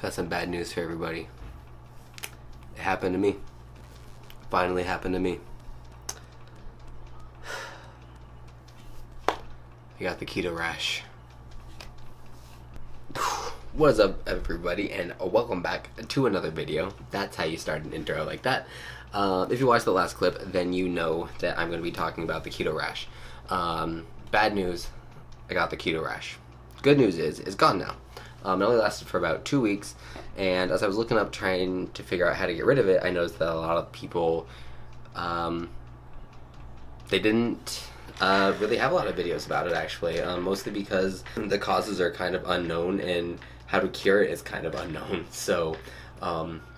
Got some bad news for everybody. It happened to me. Finally happened to me. I got the Keto Rash. What is up, everybody, and welcome back to another video. That's how you start an intro like that. If you watched the last clip, then you know that I'm going to be talking about the Keto Rash. Bad news, I got the Keto Rash. Good news is, it's gone now. It only lasted for about 2 weeks, and as I was looking up trying to figure out how to get rid of it, I noticed that a lot of people, they didn't really have a lot of videos about it, actually, mostly because the causes are kind of unknown and how to cure it is kind of unknown. So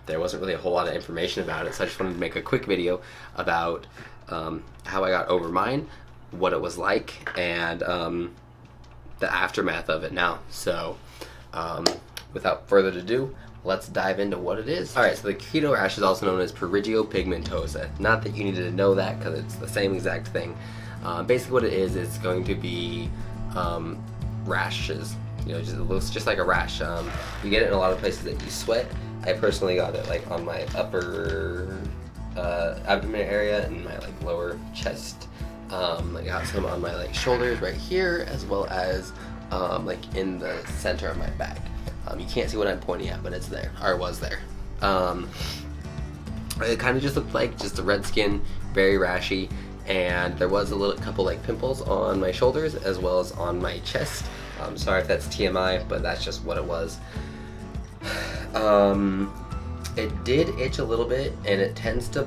there wasn't really a whole lot of information about it, so I just wanted to make a quick video about how I got over mine, what it was like, and the aftermath of it now. So without further ado, let's dive into what it is. Alright, so the Keto Rash is also known as prurigio pigmentosa. Not that you needed to know that, because it's the same exact thing. Basically what it is, it's going to be rashes. You know, it looks just like a rash. You get it in a lot of places that you sweat. I personally got it like on my upper abdomen area and my like lower chest. I got some on my like shoulders right here, as well as like in the center of my back. You can't see what I'm pointing at, but it's there, or it was there. It kind of just looked like just a red skin, very rashy, and there was a couple like pimples on my shoulders as well as on my chest. Sorry if that's TMI, but that's just what it was. It did itch a little bit, and it tends to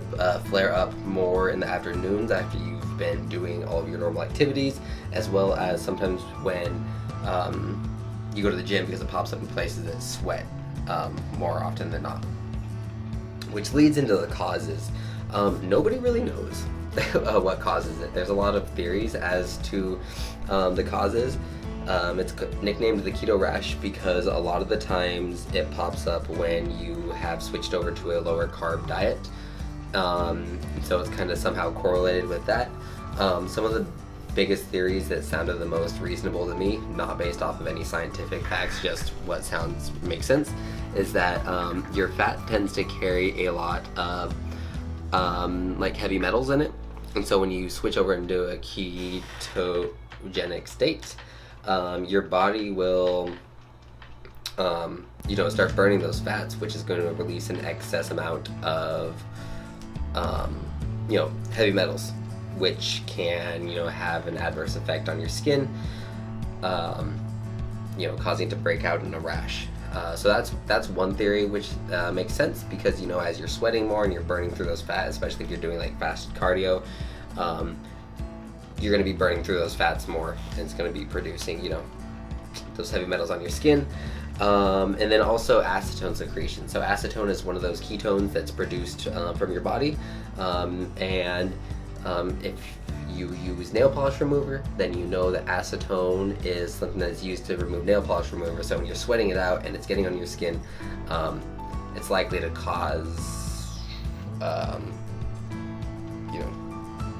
flare up more in the afternoons after you've been doing all of your normal activities, as well as sometimes when you go to the gym, because it pops up in places that sweat more often than not. Which leads into the causes. Nobody really knows what causes it. There's a lot of theories as to the causes. It's nicknamed the Keto Rash because a lot of the times it pops up when you have switched over to a lower carb diet. So it's kind of somehow correlated with that. Some of the biggest theories that sounded the most reasonable to me, not based off of any scientific facts, just what makes sense, is that your fat tends to carry a lot of like heavy metals in it. And so when you switch over into a ketogenic state, your body will start burning those fats, which is going to release an excess amount of heavy metals, which can have an adverse effect on your skin, causing it to break out in a rash. So that's one theory, which makes sense, because as you're sweating more and you're burning through those fats, especially if you're doing like fasted cardio, you're going to be burning through those fats more, and it's going to be producing those heavy metals on your skin. And then also acetone secretion. So acetone is one of those ketones that's produced from your body, and if you use nail polish remover, then you know that acetone is something that's used to remove nail polish remover. So when you're sweating it out and it's getting on your skin, it's likely to cause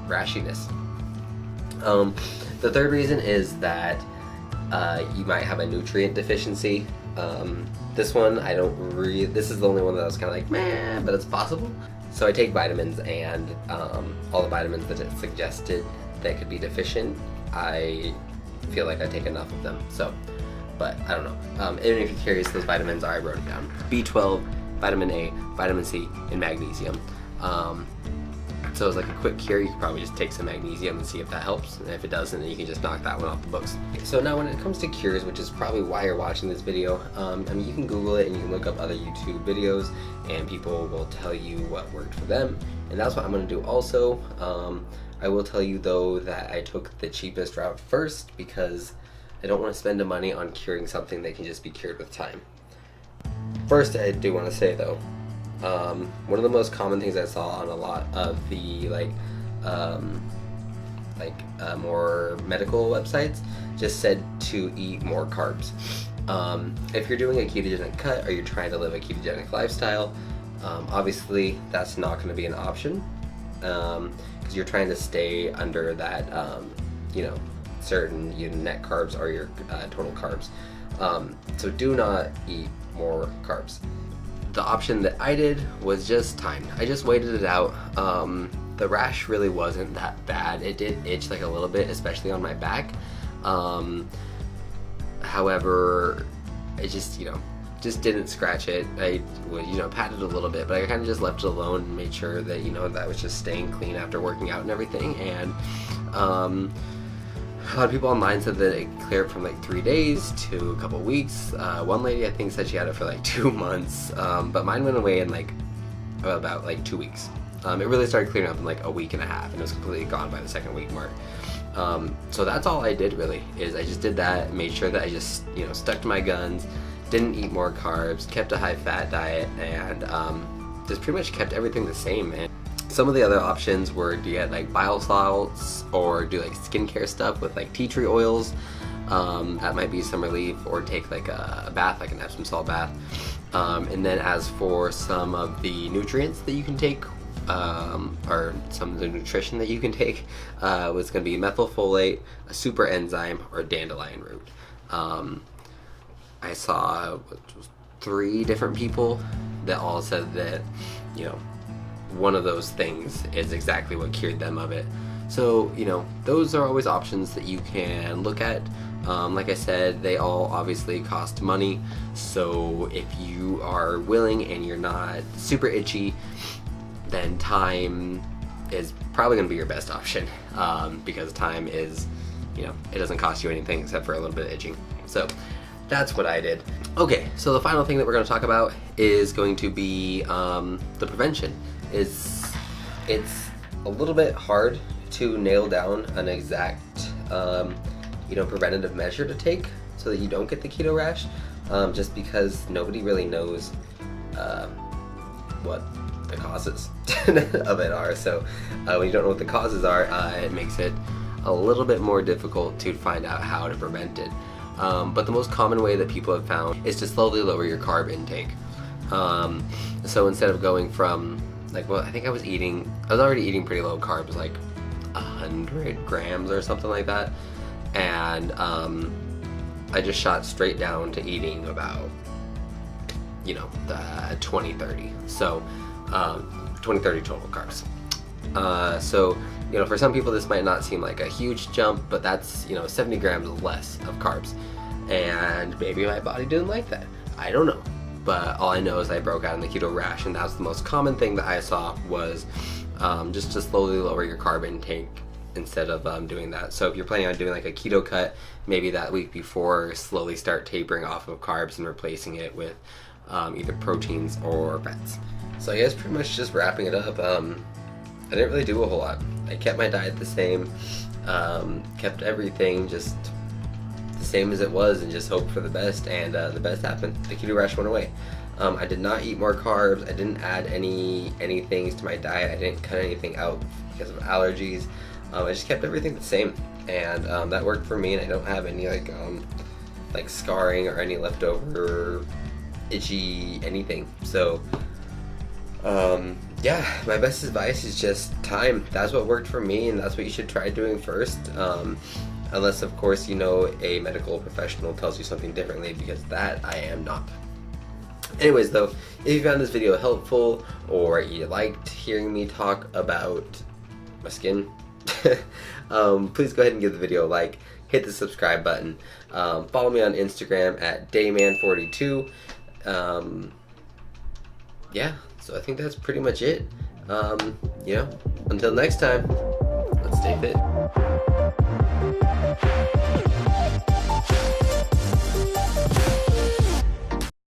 rashiness. The third reason is that you might have a nutrient deficiency. This one, this is the only one that I was kind of like, meh, but it's possible. So I take vitamins, and all the vitamins that it suggested that could be deficient, I feel like I take enough of them. So, but I don't know. And if you're curious, those vitamins I wrote it down: B12, vitamin A, vitamin C, and magnesium. So as like a quick cure, you could probably just take some magnesium and see if that helps. And if it doesn't, then you can just knock that one off the books. So now when it comes to cures, which is probably why you're watching this video, you can Google it and you can look up other YouTube videos, and people will tell you what worked for them. And that's what I'm going to do also. I will tell you though that I took the cheapest route first, because I don't want to spend the money on curing something that can just be cured with time. First, I do want to say though, one of the most common things I saw on a lot of the more medical websites just said to eat more carbs. If you're doing a ketogenic cut or you're trying to live a ketogenic lifestyle, obviously that's not going to be an option, because you're trying to stay under that certain net carbs or your total carbs. So do not eat more carbs. The option that I did was just timed. I just waited it out. The rash really wasn't that bad. It did itch like a little bit, especially on my back. However, it just, just didn't scratch it. I would, patted a little bit, but I kind of just left it alone and made sure that, that was just staying clean after working out and everything. And a lot of people online said that it cleared from like 3 days to a couple weeks. One lady I think said she had it for like 2 months, but mine went away in like about like 2 weeks. It really started clearing up in like a week and a half, and it was completely gone by the 2nd week mark. So that's all I did really, is I just did that, made sure that I just stuck to my guns, didn't eat more carbs, kept a high fat diet, and just pretty much kept everything the same, man. Some of the other options were to get like bile salts or do like skincare stuff with like tea tree oils. That might be some relief, or take like a bath, like an Epsom salt bath. And then as for some of the nutrients that you can take, or some of the nutrition that you can take, was going to be methylfolate, a super enzyme, or dandelion root. I saw 3 different people that all said that, one of those things is exactly what cured them of it. So, those are always options that you can look at. Like I said, they all obviously cost money. So if you are willing and you're not super itchy, then time is probably going to be your best option, because time is, it doesn't cost you anything except for a little bit of itching. So that's what I did. Okay, so the final thing that we're going to talk about is going to be the prevention. It's a little bit hard to nail down an exact preventative measure to take so that you don't get the keto rash, just because nobody really knows what the causes of it are. So when you don't know what the causes are, it makes it a little bit more difficult to find out how to prevent it. But the most common way that people have found is to slowly lower your carb intake. So instead of going from I think I was already eating pretty low carbs, like 100 grams or something like that, and I just shot straight down to eating about the 20-30. So 20-30 total carbs. So for some people this might not seem like a huge jump, but that's 70 grams less of carbs, and maybe my body didn't like that. I don't know, but all I know is I broke out in the keto rash, and that's the most common thing that I saw was just to slowly lower your carb intake instead of doing that. So if you're planning on doing like a keto cut, maybe that week before, slowly start tapering off of carbs and replacing it with either proteins or fats. So I guess pretty much just wrapping it up, I didn't really do a whole lot. I kept my diet the same, kept everything just the same as it was, and just hoped for the best, and the best happened. The keto rash went away. I did not eat more carbs. I didn't add any things to my diet. I didn't cut anything out because of allergies. I just kept everything the same, and that worked for me, and I don't have any like scarring or any leftover itchy anything. So yeah, my best advice is just time. That's what worked for me, and that's what you should try doing first, unless of course a medical professional tells you something differently, because that I am not. Anyways though, if you found this video helpful, or you liked hearing me talk about my skin, please go ahead and give the video a like, hit the subscribe button, follow me on Instagram at dayman42. Yeah, so I think that's pretty much it. Until next time, let's stay fit.